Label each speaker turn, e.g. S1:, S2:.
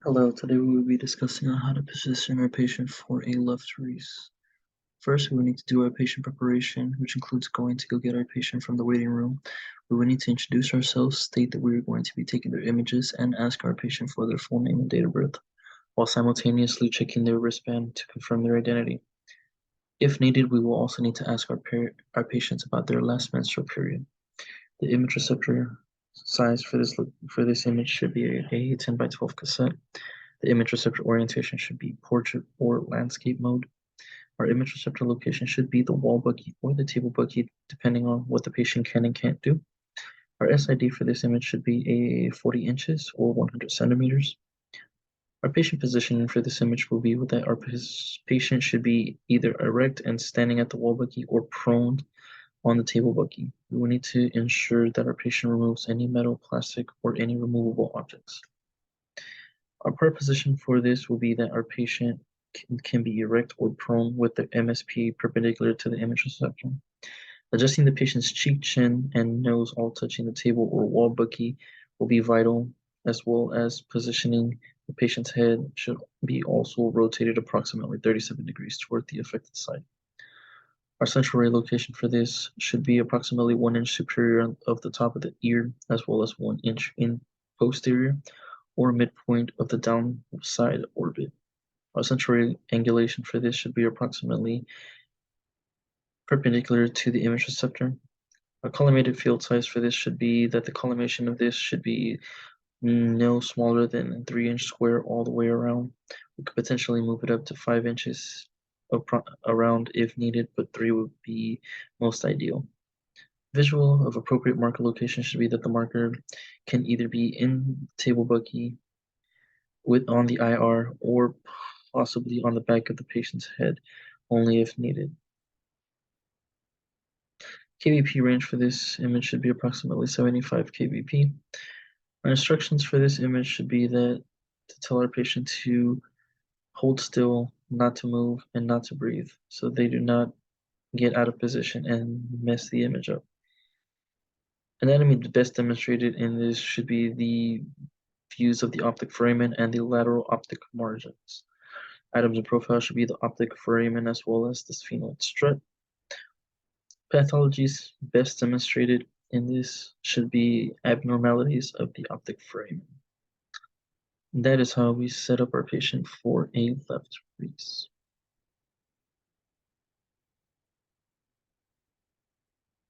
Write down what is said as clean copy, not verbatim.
S1: Hello, today we will be discussing on how to position our patient for a left Rhese. First, we will need to do our patient preparation, which includes going to go get our patient from the waiting room. We will need to introduce ourselves, state that we are going to be taking their images, and ask our patient for their full name and date of birth, while simultaneously checking their wristband to confirm their identity. If needed, we will also need to ask our patients about their last menstrual period. The image receptor size for this image should be a 10 by 12 cassette. The image receptor orientation should be portrait or landscape mode. Our image receptor location should be the wall buggy or the table buggy, depending on what the patient can and can't do. Our SID for this image should be a 40 inches or 100 centimeters. Our patient positioning for this image will be that our patient should be either erect and standing at the wall buggy or prone on the table buggy. We will need to ensure that our patient removes any metal, plastic, or any removable objects. Our part position for this will be that our patient can be erect or prone with the MSP perpendicular to the image receptor. Adjusting the patient's cheek, chin, and nose all touching the table or wall buggy will be vital, as well as positioning the patient's head should be also rotated approximately 37 degrees toward the affected side. Our central ray location for this should be approximately 1 inch superior of the top of the ear, as well as 1 inch in posterior or midpoint of the downside orbit. Our central angulation for this should be approximately perpendicular to the image receptor. Our collimated field size for this should be that the collimation of this should be no smaller than 3-inch square all the way around. We could potentially move it up to 5 inches around if needed, but 3 would be most ideal. Visual of appropriate marker location should be that the marker can either be in table buggy on the IR or possibly on the back of the patient's head, only if needed. kVp range for this image should be approximately 75 kVp. Our instructions for this image should be that to tell our patient to hold still, not to move, and not to breathe, so they do not get out of position and mess the image up. Anatomy best demonstrated in this should be the views of the optic foramen and the lateral optic margins. Items in profile should be the optic foramen as well as the sphenoid strut. Pathologies best demonstrated in this should be abnormalities of the optic foramen. That is how we set up our patient for a left Rhese.